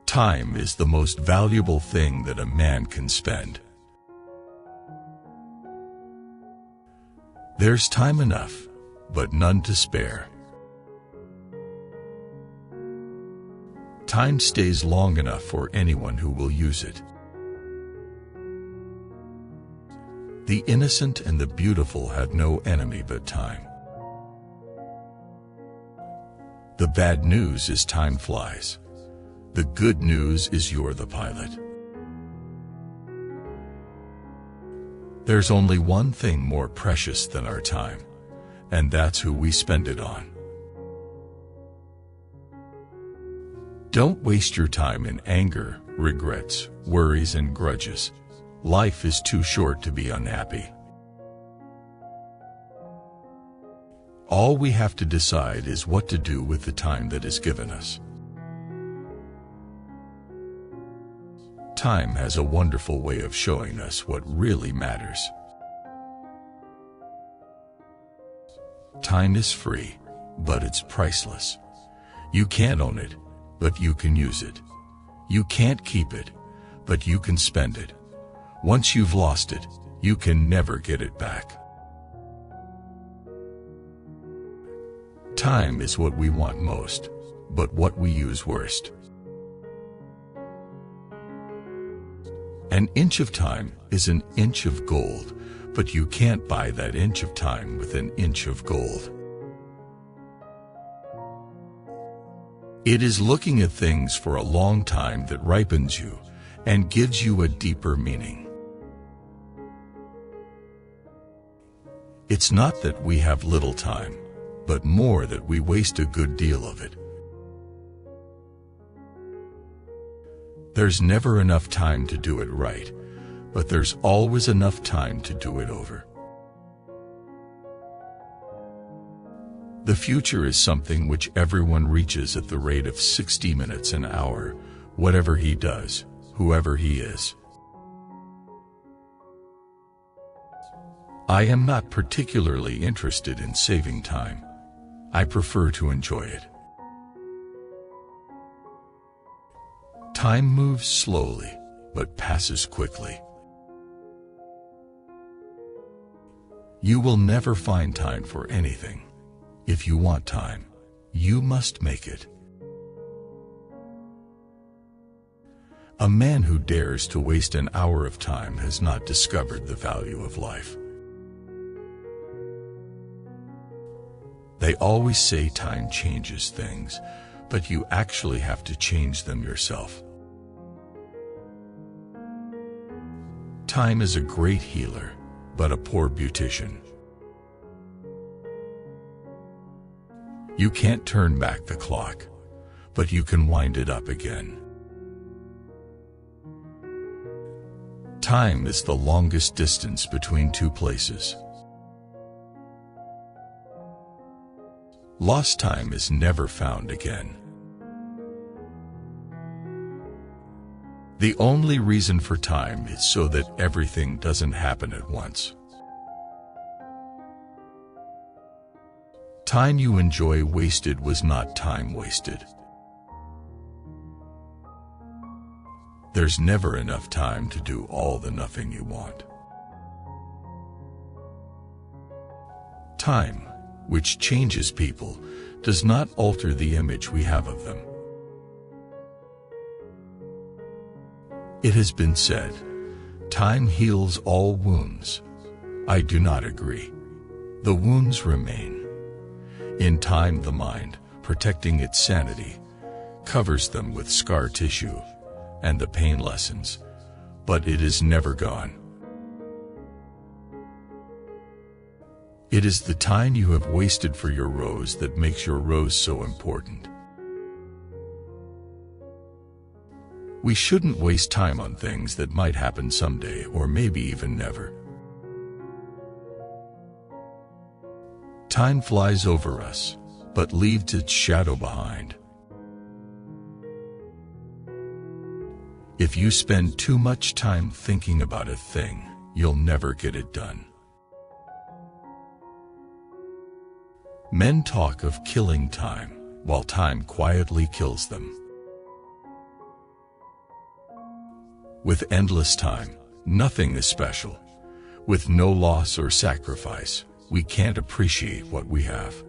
Time is the most valuable thing that a man can spend. There's time enough, but none to spare. Time stays long enough for anyone who will use it. The innocent and the beautiful have no enemy but time. The bad news is time flies. The good news is you're the pilot. There's only one thing more precious than our time, and that's who we spend it on. Don't waste your time in anger, regrets, worries, and grudges. Life is too short to be unhappy. All we have to decide is what to do with the time that is given us. Time has a wonderful way of showing us what really matters. Time is free, but it's priceless. You can't own it, but you can use it. You can't keep it, but you can spend it. Once you've lost it, you can never get it back. Time is what we want most, but what we use worst. An inch of time is an inch of gold, but you can't buy that inch of time with an inch of gold. It is looking at things for a long time that ripens you and gives you a deeper meaning. It's not that we have little time, but more that we waste a good deal of it. There's never enough time to do it right, but there's always enough time to do it over. The future is something which everyone reaches at the rate of 60 minutes an hour, whatever he does, whoever he is. I am not particularly interested in saving time. I prefer to enjoy it. Time moves slowly, but passes quickly. You will never find time for anything. If you want time, you must make it. A man who dares to waste an hour of time has not discovered the value of life. They always say time changes things, but you actually have to change them yourself. Time is a great healer, but a poor beautician. You can't turn back the clock, but you can wind it up again. Time is the longest distance between two places. Lost time is never found again. The only reason for time is so that everything doesn't happen at once. Time you enjoy wasted was not time wasted. There's never enough time to do all the nothing you want. Time, which changes people, does not alter the image we have of them. It has been said, time heals all wounds. I do not agree. The wounds remain. In time, the mind, protecting its sanity, covers them with scar tissue, and the pain lessens, but it is never gone. It is the time you have wasted for your rose that makes your rose so important. We shouldn't waste time on things that might happen someday or maybe even never. Time flies over us, but leaves its shadow behind. If you spend too much time thinking about a thing, you'll never get it done. Men talk of killing time, while time quietly kills them. With endless time, nothing is special. With no loss or sacrifice, we can't appreciate what we have.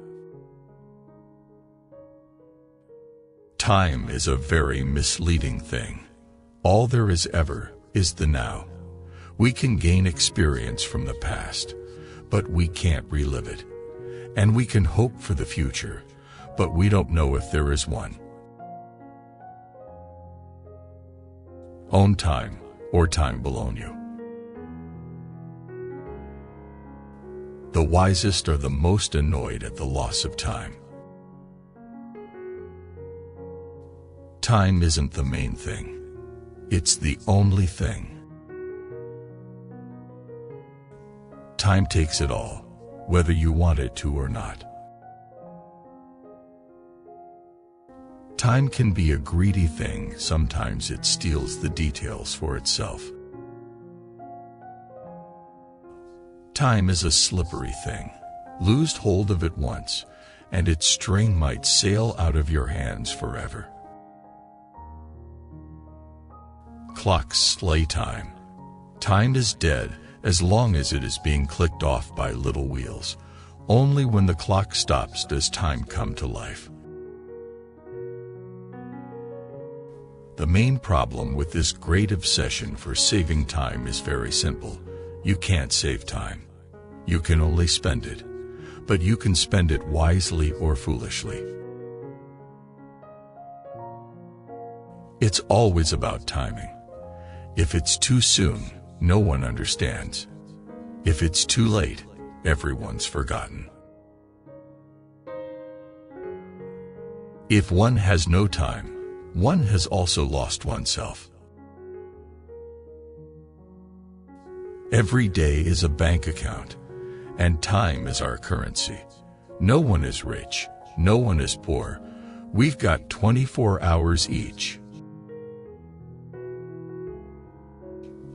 Time is a very misleading thing. All there is ever is the now. We can gain experience from the past, but we can't relive it. And we can hope for the future, but we don't know if there is one. Own time, or time will own you. The wisest are the most annoyed at the loss of time. Time isn't the main thing. It's the only thing. Time takes it all, whether you want it to or not. Time can be a greedy thing. Sometimes it steals the details for itself. Time is a slippery thing. Lose hold of it once, and its string might sail out of your hands forever. Clocks slay time. Time is dead as long as it is being clicked off by little wheels. Only when the clock stops does time come to life. The main problem with this great obsession for saving time is very simple. You can't save time. You can only spend it, but you can spend it wisely or foolishly. It's always about timing. If it's too soon, no one understands. If it's too late, everyone's forgotten. If one has no time, one has also lost oneself. Every day is a bank account, and time is our currency. No one is rich, no one is poor. We've got 24 hours each.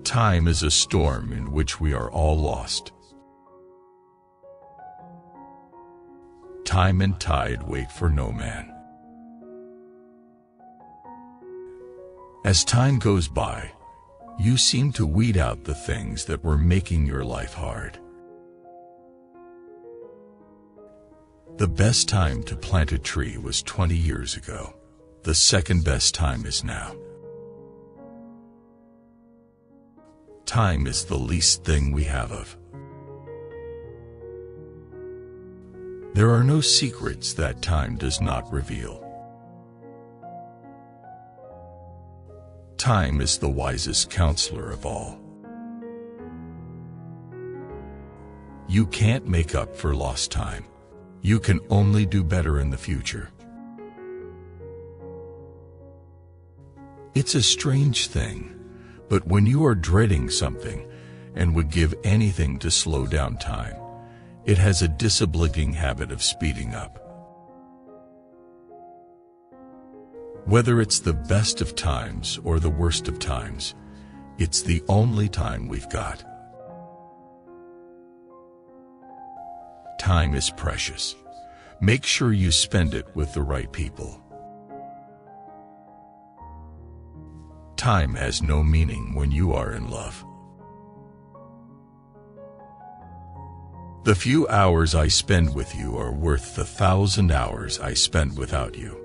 Time is a storm in which we are all lost. Time and tide wait for no man. As time goes by, you seem to weed out the things that were making your life hard. The best time to plant a tree was 20 years ago. The second best time is now. Time is the least thing we have of. There are no secrets that time does not reveal. Time is the wisest counselor of all. You can't make up for lost time. You can only do better in the future. It's a strange thing, but when you are dreading something and would give anything to slow down time, it has a disobliging habit of speeding up. Whether it's the best of times or the worst of times, it's the only time we've got. Time is precious. Make sure you spend it with the right people. Time has no meaning when you are in love. The few hours I spend with you are worth the 1,000 hours I spent without you.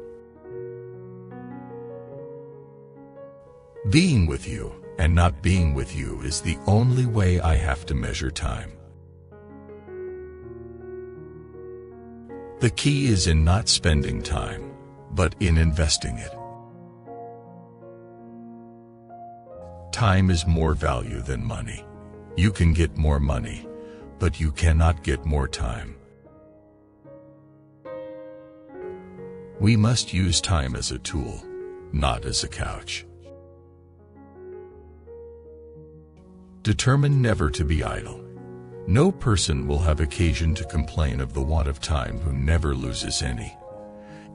Being with you and not being with you is the only way I have to measure time. The key is in not spending time, but in investing it. Time is more value than money. You can get more money, but you cannot get more time. We must use time as a tool, not as a couch. Determine never to be idle. No person will have occasion to complain of the want of time who never loses any.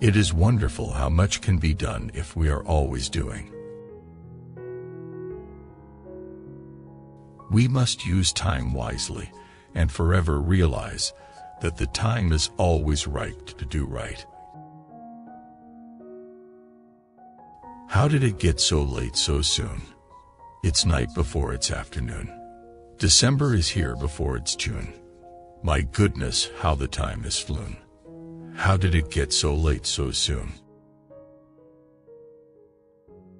It is wonderful how much can be done if we are always doing. We must use time wisely and forever realize that the time is always right to do right. How did it get so late so soon? It's night before it's afternoon. December is here before it's June. My goodness, how the time has flown. How did it get so late so soon?